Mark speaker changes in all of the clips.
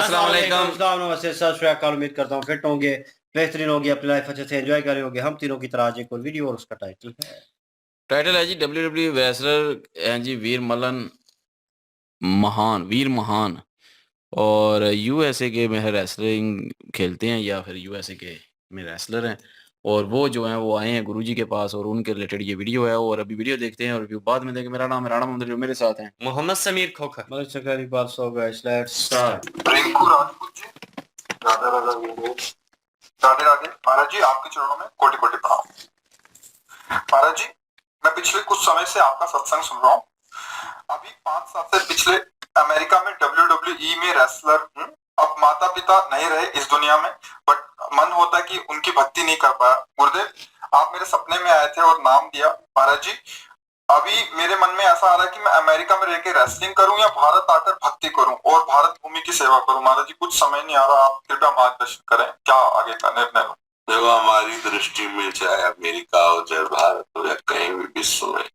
Speaker 1: अस्सलाम वालेकुम।
Speaker 2: अस्सलाम नमस्ते, सत श्री अकाल। उम्मीद करता हूँ फिट होंगे, बेहतरीन होगी, अपनी लाइफ अच्छे से एंजॉय कर रहे होंगे। हम तीनों की तरह आज एक और वीडियो और उसका टाइटल है
Speaker 1: टाइटल है जी डब्ल्यूडब्ल्यू रेसलर हैं जी वीर महान और यूएसए के में रेसलिंग खेलते हैं या फिर यूएसए के में रेसलर हैं और वो जो हैं वो आए हैं गुरुजी के पास और उनके रिलेटेड ये वीडियो है और अभी वीडियो देखते हैं और रिव्यू बाद में देंगे। मेरा नाम है राणा मोहम्मद, जो मेरे साथ हैं
Speaker 3: मोहम्मद समीर खोखर।
Speaker 2: मलिक सकरी बात। So guys, let's start.
Speaker 4: Rinku Rajput ji, Radhe Radhe Viresh, Radhe Radhe. Maharaj ji, आपके चरणों में कोटि कोटि प्रणाम। महाराज जी, मैं पिछले कुछ समय से आपका सत्संग सुन रहा हूँ। अभी 5 साल से पिछले अमेरिका में WWE में रेसलर हूँ। अब माता पिता नहीं रहे इस दुनिया में, बट मन होता है कि उनकी भक्ति नहीं कर पाया। गुरुदेव, आप मेरे सपने में आए थे और नाम दिया। महाराज जी, अभी मेरे मन में ऐसा आ रहा है कि मैं अमेरिका में रहकर रेसलिंग करूं या भारत आकर भक्ति करूं और भारत भूमि की सेवा करूं। महाराज जी, कुछ समझ नहीं आ रहा, आप कृपया मार्गदर्शन करें, क्या आगे का निर्णय लो।
Speaker 5: देखो, हमारी दृष्टि में चाहे अमेरिका हो, चाहे भारत हो, या कहीं भी विश्व में,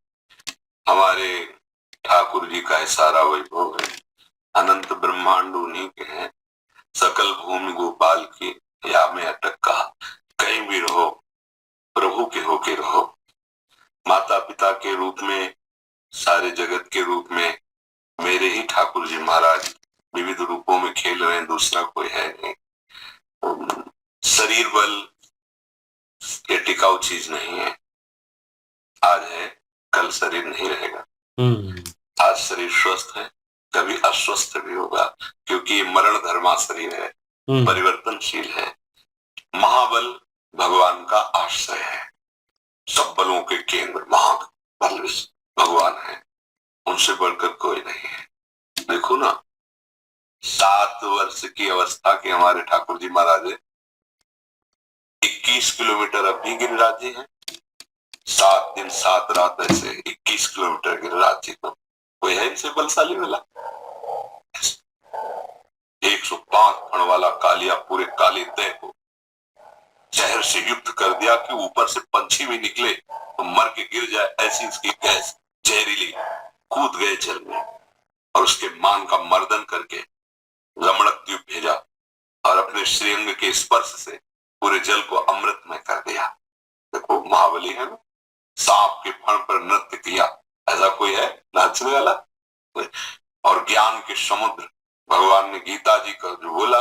Speaker 5: हमारे ठाकुर जी का सारा वैभव है। अनंत ब्रह्मांड उन्हीं के हैं। सकल भूमि गोपाल की या में अटक कहा, कहीं भी रहो प्रभु के होके रहो। माता पिता के रूप में, सारे जगत के रूप में मेरे ही ठाकुर जी महाराज विविध रूपों में खेल रहे हैं, दूसरा कोई है नहीं। शरीर बल ये टिकाऊ चीज नहीं है। आज है, कल शरीर नहीं रहेगा। आज शरीर स्वस्थ है, कभी अस्वस्थ भी होगा, क्योंकि ये मरण धर्मा शरीर है, परिवर्तनशील है। महाबल भगवान का आश्रय है, सब बलों के केंद्र महाबल भगवान है, उनसे बढ़कर कोई नहीं है। देखो ना, 7 वर्ष की अवस्था के हमारे ठाकुर जी महाराज 21 किलोमीटर अब भी गिरिराज जी हैं। 7 दिन 7 रात ऐसे 21 किलोमीटर गिरिराज जी को कोई है इनसे बलशाली वाला। 105 फण वाला कालिया पूरे काले देह को जहर से युक्त कर दिया कि ऊपर से पंछी भी निकले तो मर के गिर जाए, ऐसी इसकी गैस जहरीली। कूद गए जल में और उसके मान का मर्दन करके रमणक द्वीप भेजा और अपने श्रीअंग के स्पर्श से पूरे जल को अमृतमय कर दिया। देखो, महाबली है ना। सांप के फण पर नृत्य किया, ऐसा कोई है नाचने वाला? और ज्ञान के समुद्र भगवान ने गीता जी का जो बोला,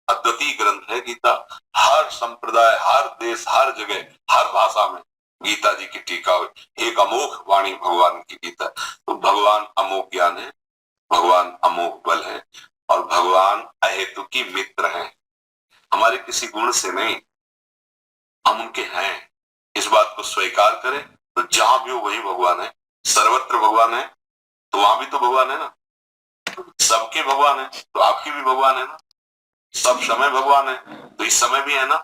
Speaker 5: अद्वितीय ग्रंथ है गीता। हर संप्रदाय, हर देश, हर जगह, हर भाषा में गीता जी की टीका हुई। एक अमोघ वाणी भगवान की गीता। तो भगवान अमोघ ज्ञान है, भगवान अमोघ बल है और भगवान अहेतु की मित्र हैं। हमारे किसी गुण से नहीं, हम उनके हैं। इस बात को स्वीकार करें तो जहां भी हो वही भगवान है। सर्वत्र भगवान है तो वहां भी तो भगवान है ना। सबके भगवान है तो आपके भी भगवान है ना। सब समय भगवान है तो इस समय भी है ना।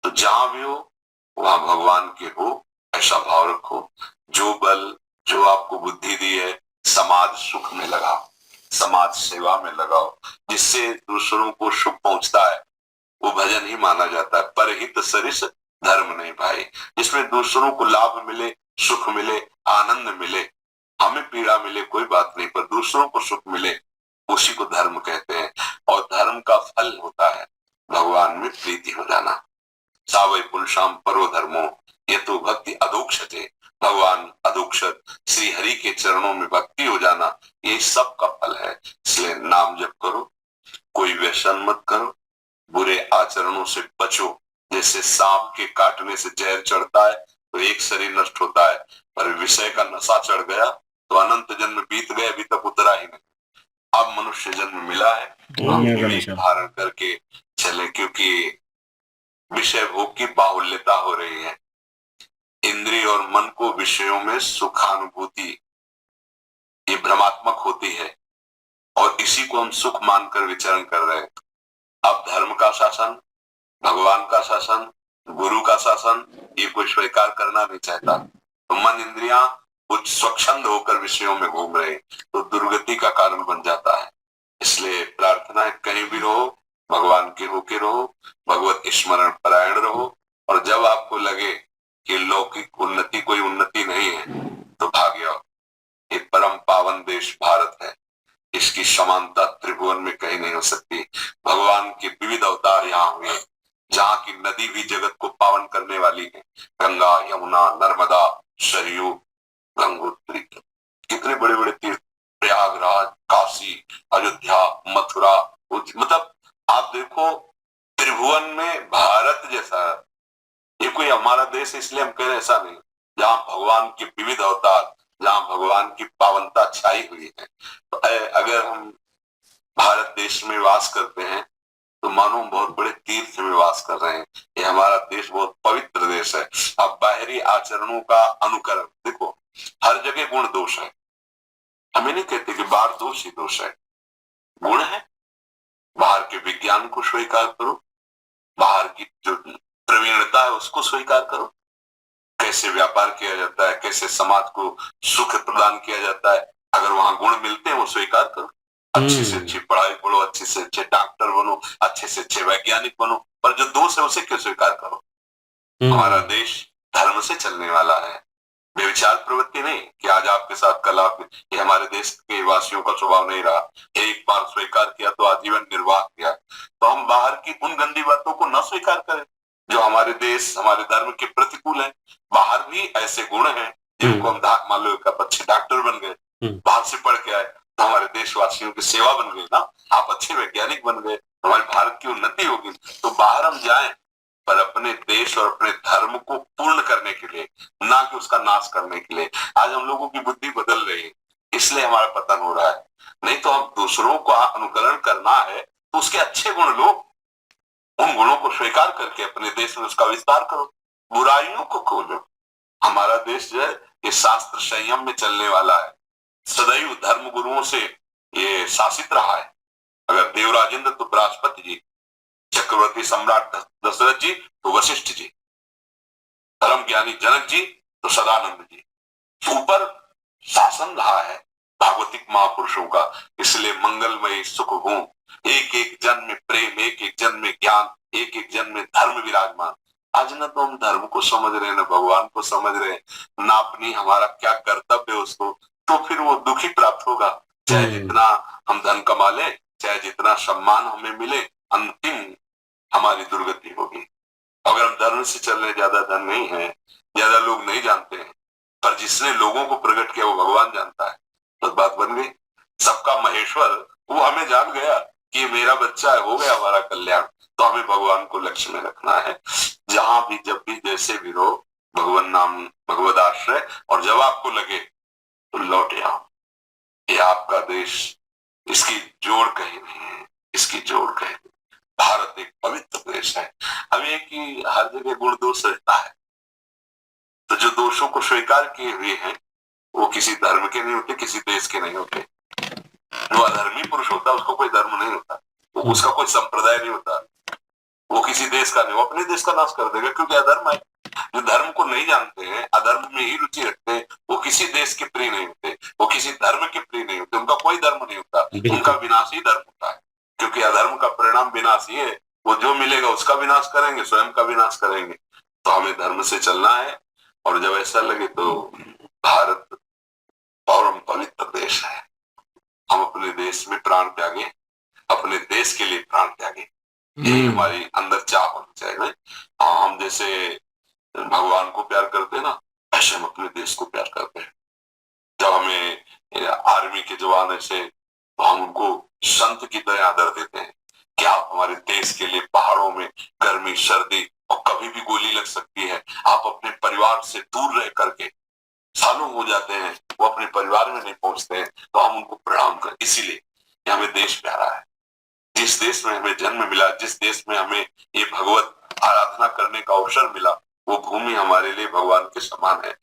Speaker 5: तो जहां भी हो वहां भगवान के हो, ऐसा भाव रखो। जो बल, जो आपको बुद्धि दी है, समाज सुख में लगाओ, समाज सेवा में लगाओ, जिससे दूसरों को सुख पहुंचता है वो भजन ही माना जाता है। परहित सरिस धर्म नहीं भाई। जिसमें दूसरों को लाभ मिले, सुख मिले, आनंद मिले, हमें पीड़ा मिले कोई बात नहीं, पर दूसरों को सुख मिले, उसी को धर्म कहते हैं। और धर्म का फल होता है भगवान में प्रीति हो जाना। सावै पुरुषाम परो धर्मो ये तो भक्ति अधोक्षते। भगवान अधोक्षत श्री हरि के चरणों में भक्ति हो जाना, ये सब का फल है। इसलिए नाम जप करो, कोई व्यसन मत करो, बुरे आचरणों से बचो। जैसे सांप के काटने से जहर चढ़ता है तो एक शरीर नष्ट होता है, पर विषय का नशा चढ़ गया तो अनंत जन्म बीत गए, अभी तक उतरा ही नहीं। अब मनुष्य जन्म मिला है, धारण करके चले, क्योंकि विषय भोग की बाहुल्यता हो रही है। इंद्रिय और मन को विषयों में सुखानुभूति ये भ्रमात्मक होती है और इसी को हम सुख मानकर विचरण कर रहे हैं। अब धर्म का शासन, भगवान का शासन, गुरु का शासन, ये कोई स्वीकार करना नहीं चाहता। तो मन इंद्रियां कुछ स्वच्छंद होकर विषयों में घूम रहे तो दुर्गति का कारण बन जाता है। इसलिए प्रार्थना है, कहीं भी रहो भगवान के होके रहो, भगवत स्मरण परायण रहो। और जब आपको लगे कि लौकिक उन्नति कोई उन्नति नहीं है तो भाग जाओ। ये परम पावन देश भारत है, इसकी समानता त्रिभुवन में कहीं नहीं हो सकती। नदी भी जगत को पावन करने वाली है। गंगा, यमुना, नर्मदा, सरयू, गंगोत्री, कितने बड़े बड़े तीर्थ, प्रयागराज, काशी, अयोध्या, मथुरा, मतलब आप देखो त्रिभुवन में भारत जैसा, ये कोई हमारा देश इसलिए हम कह रहे हैं ऐसा नहीं, जहाँ भगवान के विविध अवतार, जहाँ भगवान की पावनता छाई हुई है। तो अगर हम भारत देश में वास करते हैं तो मानो हम बहुत बड़े तीर्थ में वास कर रहे हैं। ये हमारा देश बहुत पवित्र देश है। अब बाहरी आचरणों का अनुकरण देखो, हर जगह गुण दोष है। हमें नहीं कहते कि बाहर दोष ही दोष है, गुण है। बाहर के विज्ञान को स्वीकार करो, बाहर की जो प्रवीणता है उसको स्वीकार करो, कैसे व्यापार किया जाता है, कैसे समाज को सुख प्रदान किया जाता है, अगर वहां गुण मिलते हैं वो स्वीकार करो। अच्छी से अच्छी पढ़ाई पढ़ो, अच्छे से अच्छे डॉक्टर बनो, अच्छे से अच्छे वैज्ञानिक बनो, पर जो दोष है उसे क्यों स्वीकार करो। हमारा देश धर्म से चलने वाला है, व्यभिचार प्रवृत्ति नहीं कि आज आपके साथ कल आप, ये हमारे देश के वासियों का स्वभाव नहीं रहा। एक बार स्वीकार किया तो आजीवन निर्वाह किया। तो हम बाहर की उन गंदी बातों को न स्वीकार करें जो हमारे देश, हमारे धर्म के प्रतिकूल है। बाहर भी ऐसे गुण हैं जिनको हम मान लो आप अच्छे डॉक्टर बन गए, बाहर से पढ़ के आए तो हमारे देशवासियों की सेवा बन गई ना, आप अच्छे वैज्ञानिक बन गए, हमारे भारत की उन्नति होगी। तो बाहर हम जाएं पर अपने देश और अपने धर्म को पूर्ण करने के लिए, ना कि उसका नाश करने के लिए। आज हम लोगों की बुद्धि बदल रही है, इसलिए हमारा पतन हो रहा है। नहीं तो हम दूसरों का अनुकरण करना है तो उसके अच्छे गुण लो, उन गुणों को स्वीकार करके अपने देश में उसका विस्तार करो, बुराइयों को खोलो। हमारा देश जो है ये शास्त्र संयम में चलने वाला है, सदैव धर्म गुरुओं से ये शासित रहा है। अगर देवराजेंद्र तो बृहस्पति जी, चक्रवर्ती सम्राट दशरथ जी तो वशिष्ठ जी, धर्म ज्ञानी जनक जी तो सदानंद जी, ऊपर शासन रहा है भागवतिक महापुरुषों का। इसलिए मंगलमय सुख भूम, एक एक जन में प्रेम, एक एक जन में ज्ञान, एक एक जन में धर्म विराजमान। आज न तो हम धर्म को समझ रहे हैं, न भगवान को समझ रहे हैं, न अपनी हमारा क्या कर्तव्य है उसको, तो फिर वो दुखी प्राप्त होगा। चाहे जितना हम धन कमा ले, चाहे जितना सम्मान हमें मिले, अंतिम हमारी दुर्गति होगी। अगर हम धर्म से चल रहे, ज्यादा धन नहीं है, ज्यादा लोग नहीं जानते हैं, पर जिसने लोगों को प्रकट किया वो भगवान जानता है, तो बात बन गई। सबका महेश्वर वो हमें जान गया कि मेरा बच्चा है, हो गया हमारा कल्याण। तो हमें भगवान को लक्ष्य में रखना है। जहां भी, जब भी, जैसे भी रहो, भगवान नाम, भगवद आश्रय, और जब आपको लगे तो लौटे आओ। ये आपका देश, इसकी जोड़ कहीं नहीं है, इसकी जोड़ कहीं नहीं। भारत एक पवित्र देश है। अब ये कि हर जगह गुण दोष रहता है, तो जो दोषों को स्वीकार किए हुए हैं वो किसी धर्म के नहीं होते, किसी देश के नहीं होते। जो अधर्मी पुरुष होता है उसको कोई धर्म नहीं होता, उसका कोई संप्रदाय नहीं होता, वो किसी देश का नहीं, वो अपने देश का नाश कर देगा, क्योंकि अधर्म है। जो धर्म को नहीं जानते हैं, अधर्म में ही रुचि रखते हैं, वो किसी देश के प्रिय नहीं होते, वो किसी धर्म के प्रिय नहीं होते, उनका कोई धर्म नहीं होता, उनका विनाश ही धर्म होता है। क्योंकि अधर्म का परिणाम विनाश ही है, वो जो मिलेगा उसका विनाश करेंगे, स्वयं का विनाश करेंगे। तो हमें धर्म से चलना है। और जब ऐसा लगे तो भारत परम पवित्र देश है, हम अपने देश में प्राण त्यागे, अपने देश के लिए प्राण त्यागे, यही हमारी अंदर चाह होनी चाहिए। हम जैसे भगवान को प्यार करते हैं ना, ऐसे हम अपने देश को प्यार करते हैं। जब हमें आर्मी के जवान ऐसे, तो हम उनको संत की तरह आदर देते हैं कि आप हमारे देश के लिए पहाड़ों में गर्मी, सर्दी और कभी भी गोली लग सकती है, आप अपने परिवार से दूर रह करके, सालों हो जाते हैं वो अपने परिवार में नहीं पहुंचते हैं, तो हम उनको प्रणाम करें। इसीलिए हमें देश प्यारा है। जिस देश में हमें जन्म मिला, जिस देश में हमें ये भगवत आराधना करने का अवसर मिला, वो भूमि हमारे लिए भगवान के समान है।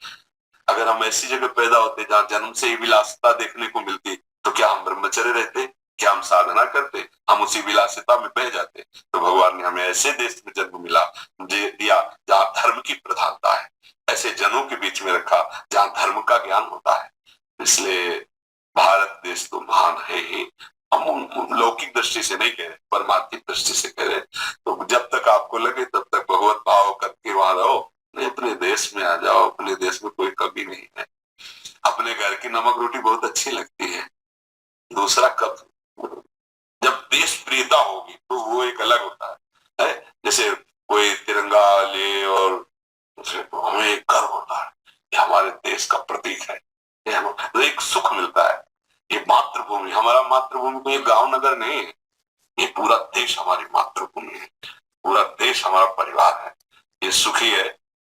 Speaker 5: अगर हम ऐसी जगह पैदा होते जहाँ जन्म से ही विलासिता देखने को मिलती, तो क्या हम ब्रह्मचर्य रहते, क्या हम साधना करते, हम उसी विलासिता में बह जाते। तो भगवान ने हमें ऐसे देश में जन्म मिला दिया जहाँ धर्म की प्रधानता है, ऐसे जनों के बीच में रखा जहाँ धर्म का ज्ञान होता है। इसलिए भारत देश तो महान है ही। हम लौकिक दृष्टि से नहीं कह रहे, परमात्मिक दृष्टि से कह रहे। तो जब तक आपको लगे तब तक भगवत भाव करके वहां रहो, नहीं अपने देश में आ जाओ। अपने देश में कोई कमी नहीं है। अपने घर की नमक रोटी बहुत अच्छी लगती है, दूसरा कब, जब देश प्रियता होगी तो वो एक अलग होता है। जैसे कोई तिरंगा ले और हमें गर्व होता है कि हमारे देश का प्रतीक है, ये तो एक सुख मिलता है। ये मातृभूमि, हमारा मातृभूमि कोई गांव नगर नहीं है, ये पूरा देश हमारी मातृभूमि है, पूरा देश हमारा परिवार है, ये सुखी है,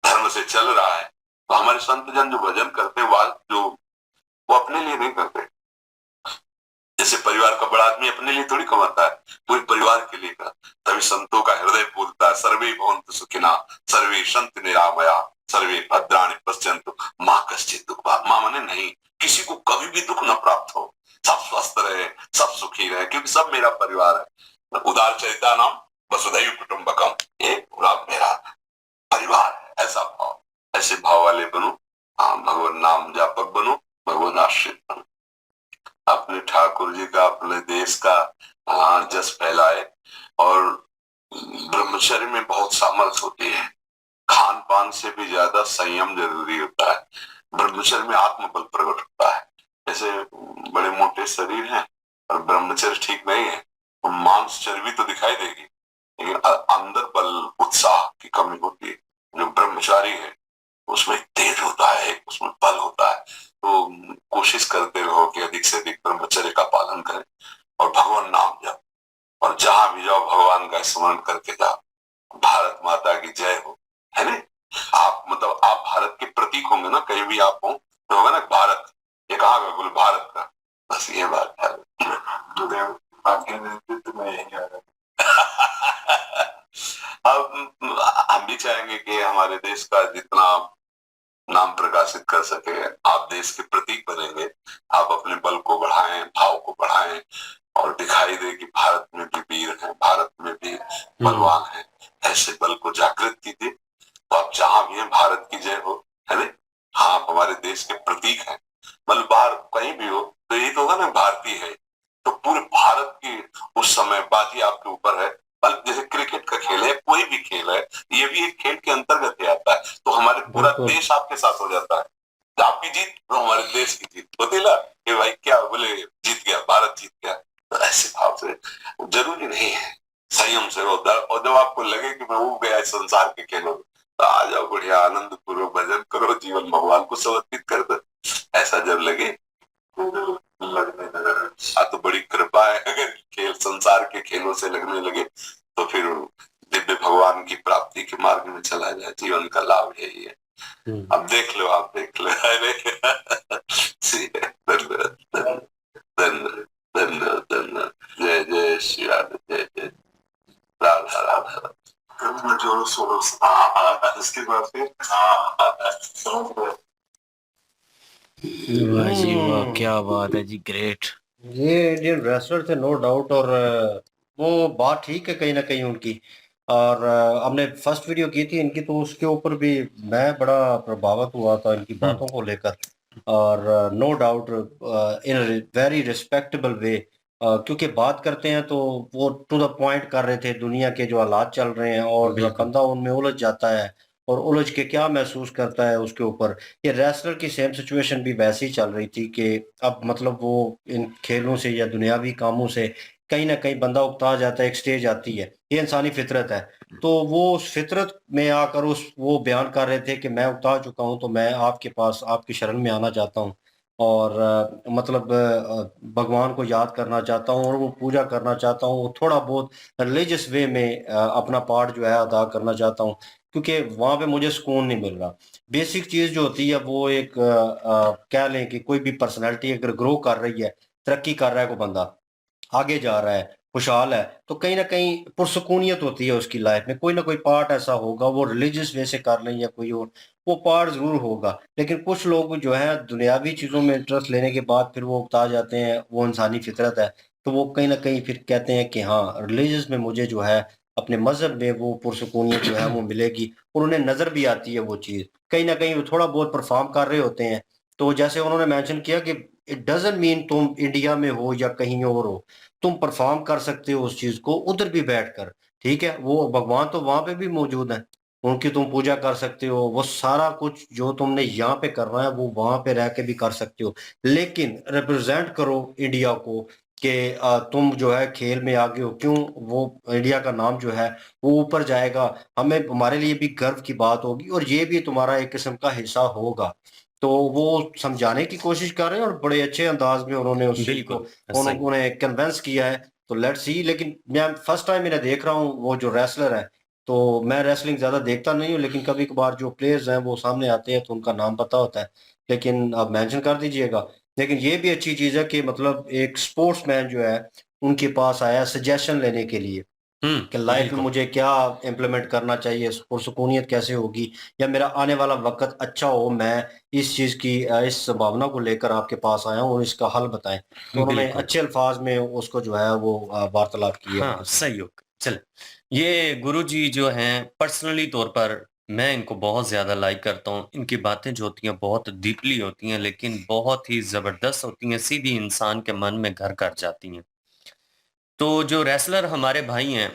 Speaker 5: धर्म से चल रहा है। तो हमारे संत जन जो भजन करते हैं जो वो अपने लिए नहीं करते। जैसे परिवार का बड़ा आदमी अपने लिए थोड़ी कमाता है, पूरे परिवार के लिए का। तभी संतों का हृदय बोलता है, सर्वे भवन्तु सुखिनः सर्वे सन्तु निरामया सर्वे भद्राणि पश्यन्तु मां कश्चित् दुःखभाग्। मां माने नहीं, किसी को कभी भी दुख न प्राप्त हो, सब स्वस्थ रहे, सब सुखी रहे, क्योंकि सब मेरा परिवार है। उदार चरिता नाम वसुधैव कुटुम्बकम, ये पूरा मेरा परिवार है। ऐसा भाव, ऐसे भाव वाले बनो, भगवान नाम जापक बनो, भगवान आश्रित बनो, अपने ठाकुर जी का, अपने देश का जस फैलाए। और ब्रह्मचर्य में बहुत सामर्थ्य होती है, खान पान से भी ज्यादा संयम जरूरी होता है। ब्रह्मचर्य में आत्मबल प्रकट होता है। जैसे बड़े मोटे शरीर हैं और ब्रह्मचर्य ठीक नहीं है तो मांस चर्बी तो दिखाई देगी, लेकिन अंदर बल उत्साह की कमी होती है। जो ब्रह्मचारी है उसमें तेज होता है, उसमें बल होता है। तो कोशिश करते रहो कि अधिक से अधिक ब्रह्मचर्य का पालन करें और भगवान नाम जाओ, और जहां भी जाओ भगवान का स्मरण करके जाओ। भारत माता की जय हो, है ना। आप मतलब आप भारत के प्रतीक होंगे ना, कहीं भी आप हो तो होगा ना भारत, ये कहाँ का कुल भारत का, बस ये बात है। आपके नेतृत्व में यही आ रहा अब हम भी चाहेंगे कि हमारे देश का जितना नाम प्रकाशित कर सके, आप देश के प्रतीक बनेंगे। आप अपने बल को बढ़ाएं, भाव को बढ़ाएं और दिखाई दे कि भारत में भी वीर हैं, भारत में भी बलवान हैं। ऐसे बल को जागृत कीजिए। तो आप जहां भी हैं भारत की जय हो, है ना। हाँ, आप हमारे देश के प्रतीक हैं। मतलब बाहर कहीं भी हो तो ये तो होगा ना भारतीय है, तो पूरे भारत की उस समय बाजी आपके ऊपर है। बल्कि जैसे क्रिकेट का खेल है, कोई भी खेल है, ये भी एक खेल के अंतर्गत ही आता है। तो हमारे पूरा देश आपके साथ हो जाता है। आपकी जीत तो हमारे देश की जीत होती ना, कि भाई क्या बोले, जीत गया, भारत जीत गया। तो ऐसे भाव से जरूरी नहीं है, संयम से हो। और जब आपको लगे कि मैं उब गया इस संसार के खेलों में, तो आ जाओ, बढ़िया आनंद पूर्वक भजन करो, जीवन भगवान को समर्पित कर दो। ऐसा जब लगे लगने लगे तो बड़ी कृपा है। अगर खेल संसार के खेलों से लगने लगे तो फिर दिव्य भगवान की प्राप्ति के मार्ग में चला जाए। जीवन का लाभ यही है। अब देख लो, आप देख लो। धन्यवाद, धन्यवाद। जय जय श्री राधे, जय जय राधा राधा। जोरों शोरों से इसके बाद फिर
Speaker 1: वाह जी वाह, क्या बात है जी, ग्रेट।
Speaker 2: ये इंडियन रेसलर थे नो डाउट, और वो बात ठीक है कहीं ना कहीं उनकी। और हमने फर्स्ट वीडियो की थी इनकी, तो उसके ऊपर भी मैं बड़ा प्रभावित हुआ था इनकी बातों को लेकर। और no doubt in very respectable way, क्योंकि बात करते हैं तो वो टू द पॉइंट कर रहे थे दुनिया के जो हालात चल रहे हैं, और
Speaker 1: बिल्कुल।
Speaker 2: बंदा उनमें उलझ जाता है और उलझ के क्या महसूस करता है उसके ऊपर। ये रेसलर की सेम सिचुएशन भी वैसी ही चल रही थी कि अब मतलब वो इन खेलों से या दुनियावी कामों से कहीं ना कहीं बंदा उकता जाता है, एक स्टेज आती है, ये इंसानी फितरत है। तो वो उस फितरत में आकर वो बयान कर रहे थे कि मैं उकता चुका हूं, तो मैं आपके पास आपकी शरण में आना चाहता हूं, और मतलब भगवान को याद करना चाहता हूं और वो पूजा करना चाहता हूं, वो थोड़ा बहुत रिलीजियस वे में अपना पार्ट जो है अदा करना चाहता हूं, क्योंकि वहां पे मुझे सुकून नहीं मिल रहा। बेसिक चीज जो होती है वो एक कह लें कि कोई भी पर्सनैलिटी अगर ग्रो कर रही है, तरक्की कर रहा है, कोई बंदा आगे जा रहा है, खुशहाल है, तो कहीं ना कहीं पुरसुकूनियत होती है उसकी लाइफ में। कोई ना कोई पार्ट ऐसा होगा, वो रिलीजियस वे से कर लें या कोई और, वो पार्ट जरूर होगा। लेकिन कुछ लोग जो है दुनियावी चीजों में इंटरेस्ट लेने के बाद फिर वो उकता जाते हैं, वो इंसानी फितरत है। तो वो कहीं ना कहीं फिर कहते हैं कि हाँ, रिलीजियस में मुझे जो है अपने मजहब में वो पुरसुकूनियत जो है वो मिलेगी, और उन्हें नजर भी आती है वो चीज। कहीं ना कहीं वो थोड़ा बहुत परफॉर्म कर रहे होते हैं। तो जैसे उन्होंने मेंशन किया कि इट डजंट मीन तुम इंडिया में हो या कहीं और हो, तुम परफॉर्म कर सकते हो उस चीज को उधर भी बैठकर। ठीक है, वो भगवान तो वहां पे भी मौजूद है, उनकी तुम पूजा कर सकते हो, वो सारा कुछ जो तुमने यहाँ पे करना है वो वहां पे रह के भी कर सकते हो। लेकिन रिप्रेजेंट करो इंडिया को, कि तुम जो है खेल में आगे हो, क्यों वो इंडिया का नाम जो है वो ऊपर जाएगा, हमें हमारे लिए भी गर्व की बात होगी और ये भी तुम्हारा एक किस्म का हिस्सा होगा। तो वो समझाने की कोशिश कर रहे हैं और बड़े अच्छे अंदाज में उन्होंने उस चीज को
Speaker 3: बिल्कुल सही।
Speaker 2: उन्होंने कन्विंस किया है। तो लेट्स सी, लेकिन मैं फर्स्ट टाइम इन्हें देख रहा हूँ, वो जो रेसलर है। तो मैं रेसलिंग ज्यादा देखता नहीं हूँ, लेकिन कभी कभार जो प्लेयर्स हैं वो सामने आते हैं तो उनका नाम पता होता है, लेकिन आप मेंशन कर दीजिएगा। लेकिन ये भी अच्छी चीज है कि मतलब एक स्पोर्ट्समैन जो है उनके पास आया सजेशन लेने के लिए कि लाइफ में
Speaker 3: बिल्कुल।
Speaker 2: मुझे क्या इम्प्लीमेंट करना चाहिए और सुकूनियत कैसे होगी, या मेरा आने वाला वक्त अच्छा हो। मैं इस चीज की इस संभावना को लेकर आपके पास आया हूँ और इसका हल बताएं। तो उन्होंने
Speaker 3: बिल्कुल।
Speaker 2: अच्छे अल्फाज में उसको जो है वो वार्तालाप की है
Speaker 3: हाँ,
Speaker 2: उनके साथ।
Speaker 3: सही हो। चल, ये गुरुजी जो हैं पर्सनली तौर पर मैं इनको बहुत ज़्यादा लाइक करता हूँ। इनकी बातें जो होती हैं बहुत डीपली होती हैं, लेकिन बहुत ही ज़बरदस्त होती हैं, सीधी इंसान के मन में घर कर जाती हैं। तो जो रेसलर हमारे भाई हैं,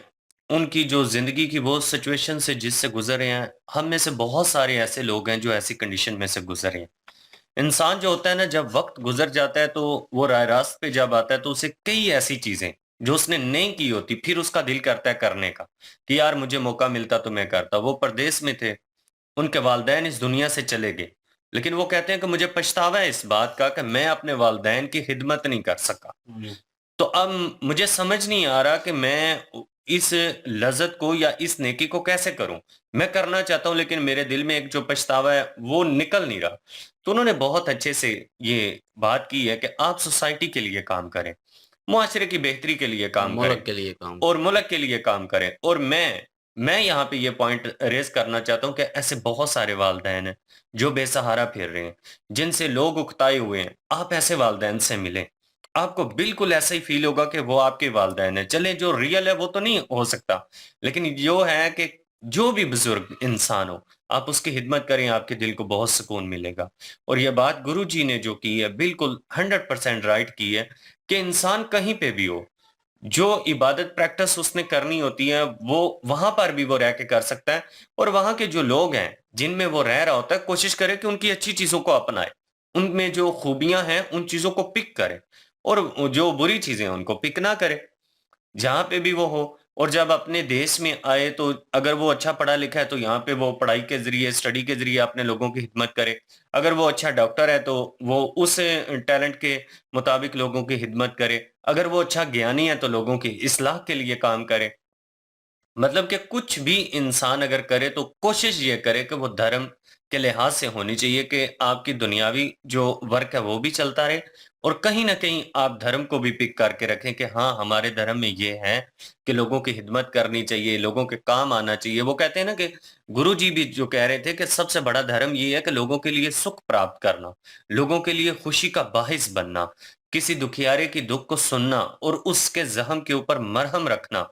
Speaker 3: उनकी जो ज़िंदगी की वो सिचुएशन से जिससे गुज़रे हैं, हम में से बहुत सारे ऐसे लोग हैं जो ऐसी कंडीशन में से गुज़रे हैं। इंसान जो होता है ना, जब वक़्त गुज़र जाता है तो वो राह रास्त पे जब आता है तो उसे कई ऐसी चीज़ें जो उसने नहीं की होती, फिर उसका दिल करता है करने का, कि यार मुझे मौका मिलता तो मैं करता। वो परदेश में थे, उनके वालिदैन इस दुनिया से चले गए, लेकिन वो कहते हैं कि मुझे पछतावा है इस बात का कि मैं अपने वालिदैन की खिदमत नहीं कर सका। तो अब मुझे समझ नहीं आ रहा कि मैं इस लज़्ज़त को या इस नेकी को कैसे करूँ? मैं करना चाहता हूँ, लेकिन मेरे दिल में एक जो पछतावा है वो निकल नहीं रहा। तो उन्होंने बहुत अच्छे से ये बात की है कि आप सोसाइटी के लिए काम करें, मुआशरे की बेहतरी के लिए काम करें
Speaker 1: मुल्क के लिए काम
Speaker 3: और
Speaker 1: करें।
Speaker 3: मुल्क के लिए काम करें। और मैं यहाँ पे ये पॉइंट रेज़ करना चाहता हूँ कि ऐसे बहुत सारे वालिदैन हैं, जो बेसहारा फिर रहे हैं, जिनसे लोग उकताए हुए हैं। आप ऐसे वालिदैन से मिलें, आपको बिल्कुल ऐसा ही फ़ील होगा कि वो आपके वालिदैन हैं। चलें, जो रियल है वो तो नहीं हो सकता, लेकिन जो है कि जो भी बुज़ुर्ग इंसान हो, आप उसकी खिदमत करें, आपके दिल को बहुत सुकून मिलेगा। और ये बात गुरुजी ने जो की है, बिल्कुल 100% राइट की है कि इंसान कहीं पे भी हो, जो इबादत प्रैक्टिस उसने करनी होती है, वो वहाँ पर भी वो रह के कर सकता है। और वहाँ के जो लोग हैं, जिनमें वो रह रहा होता है, कोशिश करे कि उनकी अच्छी चीज़ों को अपनाए। उनमें जो खूबियाँ हैं, उन चीज़ों को पिक करे और जो बुरी चीज़ें हैं, उनको पिक ना करे। जहाँ पे भी वो हो। और जब अपने देश में आए तो अगर वो अच्छा पढ़ा लिखा है तो यहाँ पे वो पढ़ाई के ज़रिए, स्टडी के ज़रिए अपने लोगों की खिदमत करे। अगर वो अच्छा डॉक्टर है तो वो उस टैलेंट के मुताबिक लोगों की खिदमत करे। अगर वो अच्छा ज्ञानी है तो लोगों की इस्लाह के लिए काम करे। मतलब कि कुछ भी इंसान अगर करे तो कोशिश ये करे कि वो धर्म के लिहाज से होनी चाहिए कि आपकी दुनियावी जो वर्क है वो भी चलता रहे और कहीं न कहीं आप धर्म को भी पिक करके रखें कि हाँ, हमारे धर्म में ये है कि लोगों की खिदमत करनी चाहिए, लोगों के काम आना चाहिए। वो कहते हैं ना कि गुरुजी भी जो कह रहे थे कि सबसे बड़ा धर्म ये है कि लोगों के लिए सुख प्राप्त करना, लोगों के लिए खुशी का बाहिस बनना, किसी दुखियारे की दुःख को सुनना और उसके ज़ख्म के ऊपर मरहम रखना।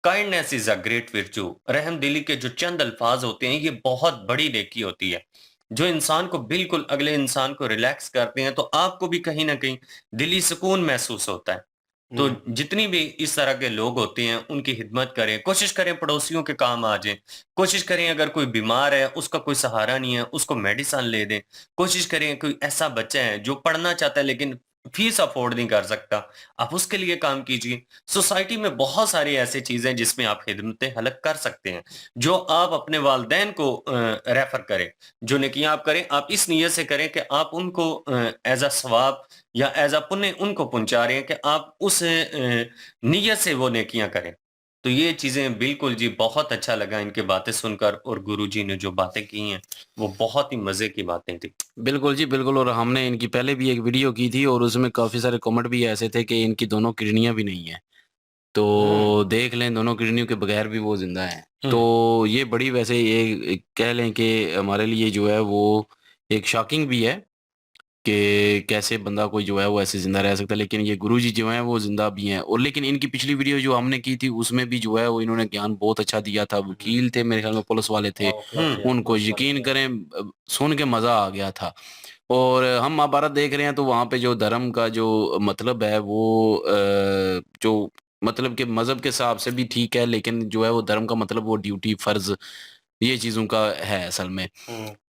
Speaker 3: Kindness is a great virtue. रहम दिली के जो चंद अल्फाज होते हैं, ये बहुत बड़ी नेकी होती है, जो इंसान को बिल्कुल अगले इंसान को रिलैक्स करते हैं, तो आपको भी कहीं ना कहीं दिली सुकून महसूस होता है। तो जितनी भी इस तरह के लोग होते हैं उनकी खिदमत करें, कोशिश करें पड़ोसियों के काम आ जाएं, कोशिश करें अगर कोई बीमार है उसका कोई सहारा नहीं है उसको मेडिसिन ले दें, कोशिश करें कोई ऐसा बच्चा है जो पढ़ना चाहता है लेकिन फीस अफोर्ड नहीं कर सकता, आप उसके लिए काम कीजिए। सोसाइटी में बहुत सारी ऐसी चीजें जिसमें आप खिदमतें हलक कर सकते हैं, जो आप अपने वालदैन को रेफर करें, जो नेकियां आप करें, आप इस नीयत से करें कि आप उनको एज अ सवाब या एज अ पुण्य उनको पहुंचा रहे हैं कि आप उस नीयत से वो नेकियां करें। तो ये चीजें बिल्कुल जी बहुत अच्छा लगा इनकी बातें सुनकर, और गुरुजी ने जो बातें की हैं वो बहुत ही मजे की बातें थी।
Speaker 1: बिल्कुल जी, बिल्कुल। और हमने इनकी पहले भी एक वीडियो की थी और उसमें काफ़ी सारे कमेंट भी ऐसे थे कि इनकी दोनों किडनियाँ भी नहीं हैं। तो देख लें, दोनों किडनियों के बगैर भी वो ज़िंदा हैं। तो ये बड़ी वैसे ये कह लें कि हमारे लिए जो है वो एक शॉकिंग भी है कि कैसे बंदा कोई जो है वो ऐसे ज़िंदा रह सकता है। लेकिन ये गुरुजी जो हैं वो ज़िंदा भी हैं। और लेकिन इनकी पिछली वीडियो जो हमने की थी उसमें भी जो है वो इन्होंने ज्ञान बहुत अच्छा दिया था। वकील थे मेरे ख्याल में, पुलिस वाले थे। उनको यकीन करें सुन के मज़ा आ गया था। और हम महाभारत देख रहे हैं तो वहाँ पे जो धर्म का जो मतलब है वो जो मतलब कि मज़हब के हिसाब से भी ठीक है, लेकिन जो है वो धर्म का मतलब वो ड्यूटी, फ़र्ज़, ये चीज़ों का है असल में।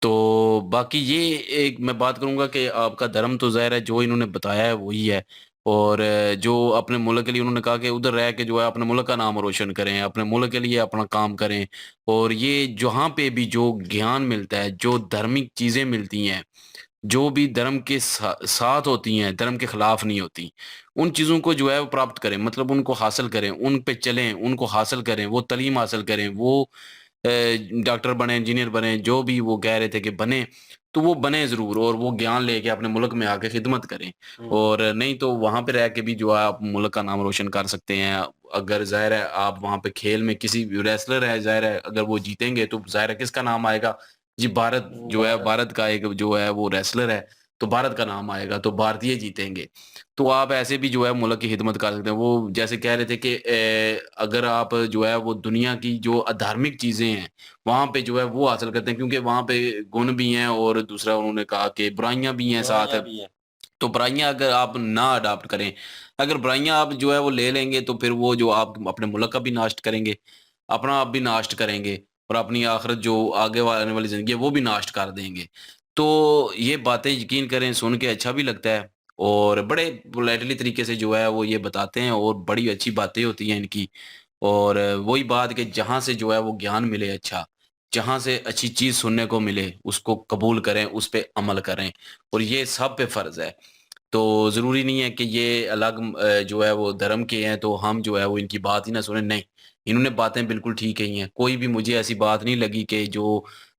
Speaker 1: तो बाकी ये एक मैं बात करूँगा कि आपका धर्म तो ज़ाहिर है जो इन्होंने बताया है वही है। और जो अपने मुल्क के लिए उन्होंने कहा कि उधर रह के जो है अपने मुल्क का नाम रोशन करें, अपने मुल्क के लिए अपना काम करें। और ये जहाँ पे भी जो ज्ञान मिलता है, जो धार्मिक चीज़ें मिलती हैं, जो भी धर्म के साथ होती हैं, धर्म के खिलाफ नहीं होती, उन चीज़ों को जो है वो प्राप्त करें, मतलब उनको हासिल करें, उन पे चलें, उनको हासिल करें, वो तालीम हासिल करें, वो डॉक्टर बने, इंजीनियर बने, जो भी वो कह रहे थे कि बने, तो वो बने ज़रूर और वो ज्ञान लेके अपने मुल्क में आके खिदमत करें। और नहीं तो वहाँ पे रह के भी जो है आप मुल्क का नाम रोशन कर सकते हैं। अगर ज़ाहिर है आप वहाँ पे खेल में किसी भी रेसलर है, ज़ाहिर है अगर वो जीतेंगे तो ज़ाहिर है किसका नाम आएगा? जी भारत जो है,
Speaker 2: भारत।
Speaker 1: भारत का एक जो है वो रेसलर है, तो भारत का नाम आएगा, तो भारतीय जीतेंगे। तो आप ऐसे भी जो है मुल्क की खिदमत कर सकते हैं। वो जैसे कह रहे थे कि अगर आप जो है वो दुनिया की जो अधार्मिक चीज़ें हैं, वहाँ पे जो है वो हासिल करते हैं, क्योंकि वहाँ पे गुण भी हैं और दूसरा उन्होंने कहा कि बुराइयाँ भी हैं साथ।
Speaker 2: बुराइयां भी है।
Speaker 1: तो बुराइयाँ अगर आप ना अडॉप्ट करें, अगर बुराइयाँ आप जो है वो ले लेंगे तो फिर वो जो आप अपने मुल्क का भी नाश करेंगे, अपना आप भी नाश करेंगे और अपनी आखिरत जो आगे आने वाली ज़िंदगी है वो भी नाश कर देंगे। तो ये बातें यकीन करें सुन के अच्छा भी लगता है और बड़े पोलाइटली तरीके से जो है वो ये बताते हैं और बड़ी अच्छी बातें होती हैं इनकी। और वही बात कि जहाँ से जो है वो ज्ञान मिले अच्छा, जहाँ से अच्छी चीज़ सुनने को मिले उसको कबूल करें, उस पे अमल करें और ये सब पे फ़र्ज़ है। तो ज़रूरी नहीं है कि ये अलग जो है वो धर्म के हैं तो हम जो है वो इनकी बात ही ना सुनें, नहीं। इन्होंने बातें बिल्कुल ठीक कही हैं। कोई भी मुझे ऐसी बात नहीं लगी कि जो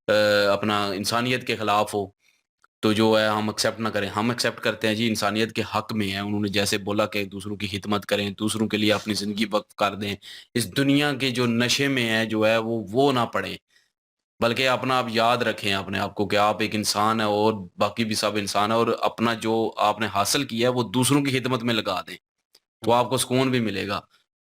Speaker 1: अपना इंसानियत के खिलाफ हो, तो जो है हम एक्सेप्ट ना करें। हम एक्सेप्ट करते हैं जी, इंसानियत के हक में है। उन्होंने जैसे बोला कि दूसरों की खिदमत करें, दूसरों के लिए अपनी ज़िंदगी वक़्फ़ कर दें। इस दुनिया के जो नशे में है जो है वो ना पड़ें। बल्कि अपना आप याद रखें अपने आप को कि आप एक इंसान हैं और बाकी भी सब इंसान हैं और अपना जो आपने हासिल किया है वो दूसरों की खिदमत में लगा दें, तो
Speaker 2: हुँ,
Speaker 1: आपको सुकून भी मिलेगा।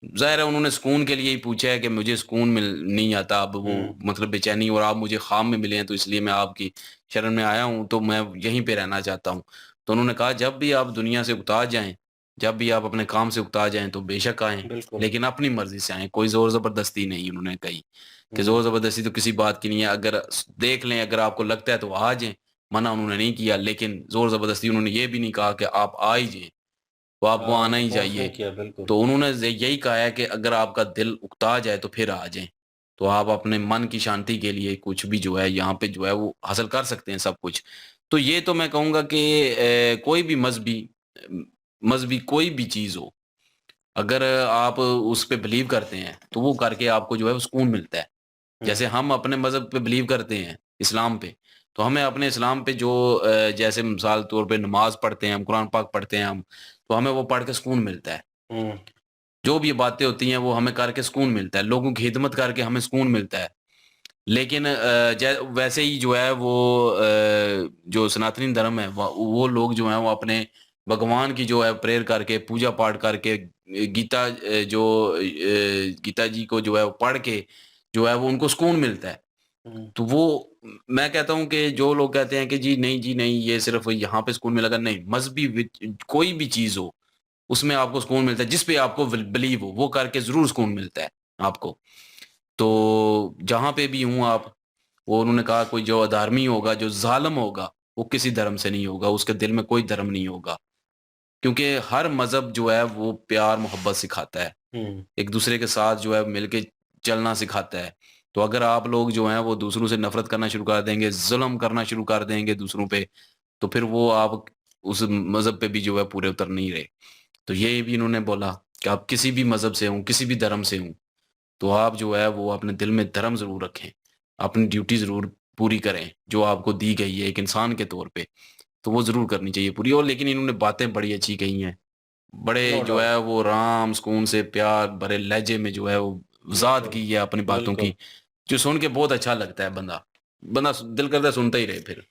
Speaker 1: ज़ाहिर है उन्होंने सुकून के लिए ही पूछा है कि मुझे सुकून मिल नहीं आता, अब वो
Speaker 2: हुँ,
Speaker 1: मतलब बेचैनी और आप मुझे ख़्वाब में मिले हैं तो इसलिए मैं आपकी शरण में आया हूँ, तो मैं यहीं पे रहना चाहता हूँ। तो उन्होंने कहा जब भी आप दुनिया से उकता जाएँ, जब भी आप अपने काम से उकता जाएँ तो बेशक आएँ,
Speaker 2: बिल्कुल।
Speaker 1: लेकिन अपनी मर्ज़ी से आएँ, कोई ज़ोर ज़बरदस्ती नहीं उन्होंने कही। कि
Speaker 2: हुँ,
Speaker 1: ज़ोर-ज़बरदस्ती तो किसी बात की नहीं है, अगर देख लें अगर आपको लगता है तो आ जाएँ, मना उन्होंने नहीं किया, लेकिन ज़ोर-ज़बरदस्ती उन्होंने ये भी नहीं कहा कि आप आ ही जाएँ, तो आपको आना ही
Speaker 2: फ़ोर्स नहीं
Speaker 1: चाहिए।
Speaker 2: किया बिल्कुल।
Speaker 1: तो उन्होंने यही कहा है कि अगर आपका दिल उकता जाए तो फिर आ जाएँ, तो आप अपने मन की शांति के लिए कुछ भी जो है यहाँ पे जो है वो हासिल कर सकते हैं सब कुछ। तो ये तो मैं कहूँगा कि कोई भी मज़हबी कोई भी चीज़ हो, अगर आप उस पे बिलीव करते हैं, तो वो करके आपको जो है वो सुकून मिलता है।
Speaker 2: हुँ,
Speaker 1: जैसे हम अपने मज़हब पे बिलीव करते हैं, इस्लाम पे, तो हमें अपने इस्लाम पे जो जैसे मिसाल तौर पे नमाज़ पढ़ते हैं हम, कुरान पाक पढ़ते हैं हम, तो हमें वो पढ़ के सुकून मिलता है।
Speaker 2: हुँ,
Speaker 1: जो भी बातें होती हैं वो हमें करके सुकून मिलता है, लोगों की खिदमत करके हमें सुकून मिलता है। लेकिन जै वैसे ही जो है वो जो सनातनी धर्म है वो लोग जो हैं वो अपने भगवान की जो है प्रेयर करके, पूजा-पाठ करके गीता जी को जो है वो पढ़ के जो है वो उनको सुकून मिलता है।
Speaker 2: हुँ,
Speaker 1: तो वो मैं कहता हूँ कि जो लोग कहते हैं कि जी नहीं ये सिर्फ़ यहाँ पे सुकून मिलेगा, नहीं, मज़हबी कोई भी चीज़ हो, उसमें आपको सुकून मिलता है, जिस पे आपको बिलीव हो, वो करके ज़रूर सुकून मिलता है आपको।
Speaker 2: हुँ,
Speaker 1: तो जहाँ पे भी हों आप, वो उन्होंने कहा कोई जो अधर्मी होगा, जो ज़ालिम होगा, वो किसी धर्म से नहीं होगा, उसके दिल में कोई धर्म नहीं होगा। क्योंकि हर मज़हब जो है वो प्यार-मोहब्बत सिखाता है।
Speaker 2: हुँ,
Speaker 1: एक-दूसरे के साथ जो है मिलके चलना सिखाता है। तो अगर आप लोग जो हैं वो दूसरों से नफ़रत करना शुरू कर देंगे, ज़ुल्म करना शुरू कर देंगे दूसरों पे, तो फिर वो आप उस मज़हब पे भी जो है पूरे उतर नहीं रहे। तो ये भी इन्होंने बोला कि आप किसी भी मज़हब से हों, किसी भी धर्म से हों, तो आप जो है वो अपने दिल में धर्म ज़रूर रखें। अपनी ड्यूटी ज़रूर पूरी करें, जो आपको दी गई है एक इंसान के तौर पे, तो वो ज़रूर करनी चाहिए पूरी। और लेकिन इन्होंने बातें बड़ी अच्छी कही हैं। बड़े
Speaker 2: नो
Speaker 1: जो
Speaker 2: डाउट।
Speaker 1: है वो राम सुकून से प्यार भरे लहजे में जो है वो वज़ाहत
Speaker 2: बिल्कुल,
Speaker 1: की है अपनी बातों
Speaker 2: बिल्कुल।
Speaker 1: की, जो सुन के बहुत अच्छा लगता है बंदा। बंदा दिल करता है सुनता ही रहे फिर।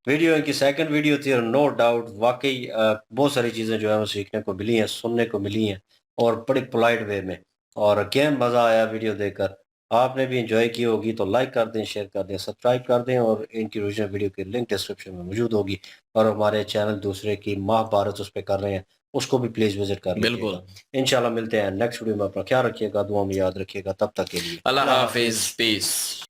Speaker 2: वीडियो इनकी सेकंड वीडियो थी और नो डाउट वाक़ई बहुत सारी चीज़ें जो है वो सीखने को मिली हैं, सुनने को मिली हैं और बड़े पोलाइट वे में और अगेन मज़ा आया वीडियो देखकर। आपने भी एन्जॉय की होगी तो लाइक कर दें, शेयर कर दें, सब्सक्राइब कर दें और इनकी ओरिजिनल वीडियो की लिंक डिस्क्रिप्शन में मौजूद होगी और हमारे चैनल दूसरे की महाभारत उस पे कर रहे हैं, उसको भी प्लीज़ विज़िट कर
Speaker 1: बिल्कुल।
Speaker 2: लीजिएगा। इंशाल्लाह मिलते हैं नेक्स्ट वीडियो में, अपना ख्याल रखिएगा, दुआ में याद रखिएगा, तब तक के लिए
Speaker 1: अल्लाह
Speaker 2: अल्लाह
Speaker 1: हाफ़िज़,
Speaker 2: हाफ़िज़।
Speaker 1: पीस।